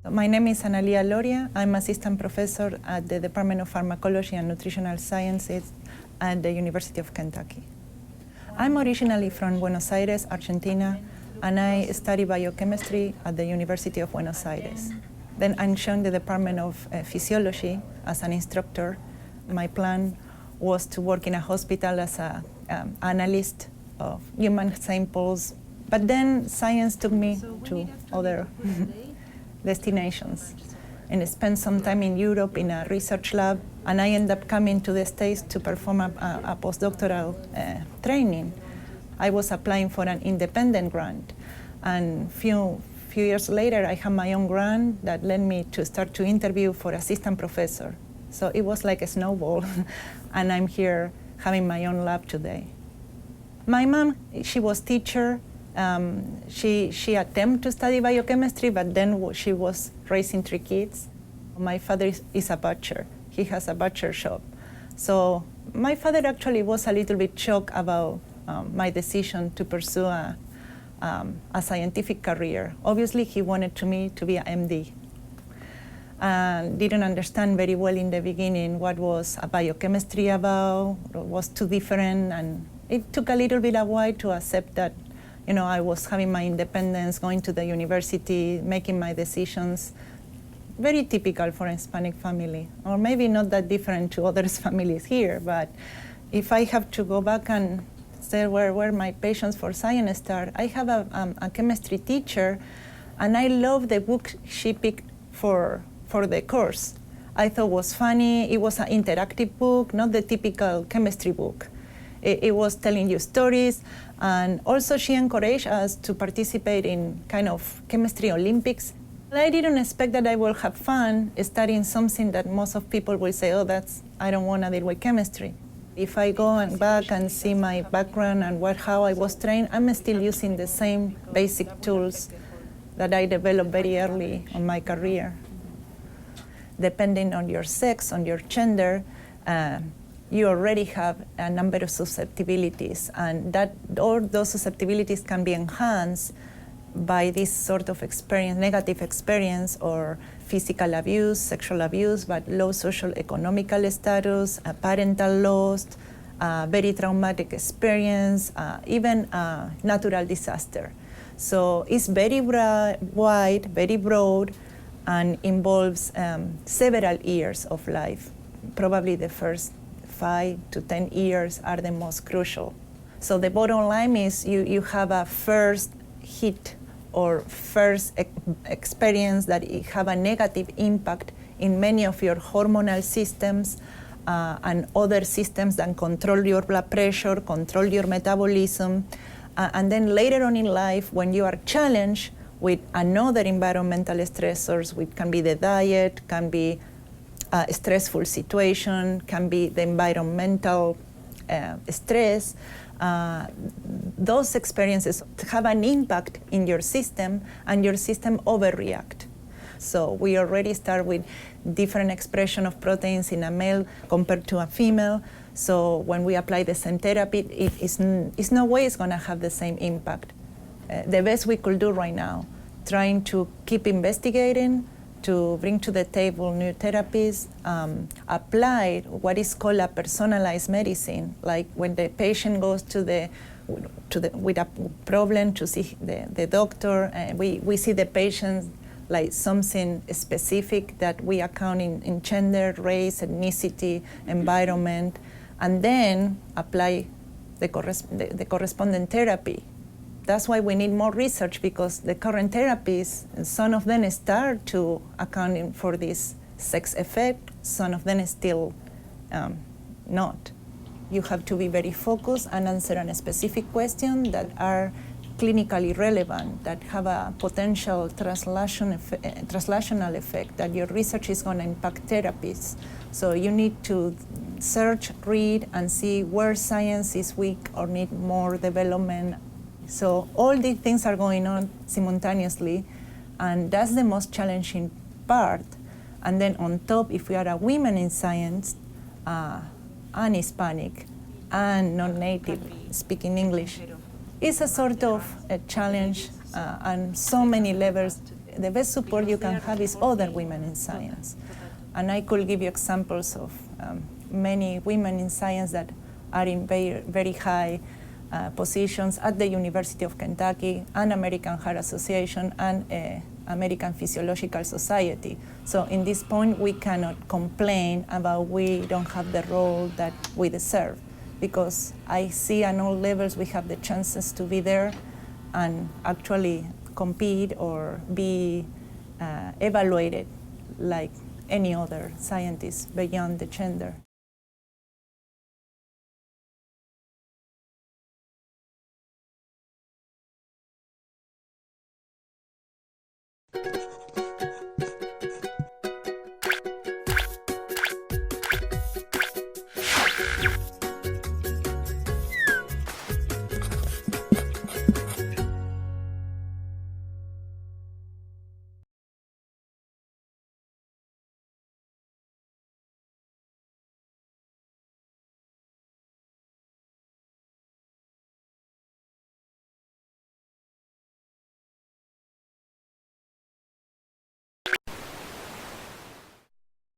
My name is Analia Loria. I'm assistant professor at the Department of Pharmacology and Nutritional Sciences at the University of Kentucky. I'm originally from Buenos Aires, Argentina, and I study biochemistry at the University of Buenos Aires. Then I joined the Department of Physiology as an instructor. My plan was to work in a hospital as an analyst of human samples, but then science took me to other destinations and spent some time in Europe in a research lab, and I ended up coming to the States to perform a postdoctoral training. I was applying for an independent grant, and few years later I had my own grant that led me to start to interview for assistant professor. So it was like a snowball, and I'm here having my own lab today. My mom, she was teacher. She attempted to study biochemistry, but then she was raising 3 kids. My father is a butcher. He has a butcher shop. So my father actually was a little bit shocked about my decision to pursue a scientific career. Obviously, he wanted me to be an MD. Didn't understand very well in the beginning what was a biochemistry about. It was too different, and it took a little bit of while to accept that. You know, I was having my independence, going to the university, making my decisions. Very typical for a Hispanic family, or maybe not that different to other families here, but if I have to go back and say where my passions for science start, I have a chemistry teacher, and I love the book she picked for the course. I thought it was funny. It was an interactive book, not the typical chemistry book. It was telling you stories, and also she encouraged us to participate in kind of chemistry Olympics. I didn't expect that I will have fun studying something that most of people will say, oh, I don't want to deal with chemistry. If I go back and see my background and how I was trained, I'm still using the same basic tools that I developed very early in my career. Depending on your sex, on your gender, you already have a number of susceptibilities, and all those susceptibilities can be enhanced by this sort of experience, negative experience, or physical abuse, sexual abuse, but low social economical status, parental loss, very traumatic experience, even natural disaster. So it's very wide, very broad, and involves several years of life. Probably the first 5 to 10 years are the most crucial. So the bottom line is you have a first hit or first experience that have a negative impact in many of your hormonal systems and other systems that control your blood pressure, control your metabolism. And then later on in life, when you are challenged with another environmental stressors, which can be the diet, can be a stressful situation, can be the environmental stress. Those experiences have an impact in your system, and your system overreact. So we already start with different expression of proteins in a male compared to a female. So when we apply the same therapy, it's no way it's going to have the same impact. The best we could do right now, trying to keep investigating, to bring to the table new therapies, apply what is called a personalized medicine. Like when the patient goes with a problem to see the doctor, we see the patient like something specific that we account in gender, race, ethnicity, environment, and then apply the corresponding therapy. That's why we need more research, because the current therapies, some of them start to accounting for this sex effect, some of them still not. You have to be very focused and answer a specific question that are clinically relevant, that have a potential translational effect, that your research is going to impact therapies. So you need to search, read, and see where science is weak or need more development. So all these things are going on simultaneously, and that's the most challenging part. And then on top, if we are a women in science, and Hispanic, and non-native speaking English, it's a sort of a challenge on so many levels. the best support you can have is other women in science. And I could give you examples of many women in science that are in very, very high positions at the University of Kentucky, and American Heart Association, and American Physiological Society. So in this point, we cannot complain about we don't have the role that we deserve, because I see at all levels we have the chances to be there and actually compete or be evaluated like any other scientist beyond the gender.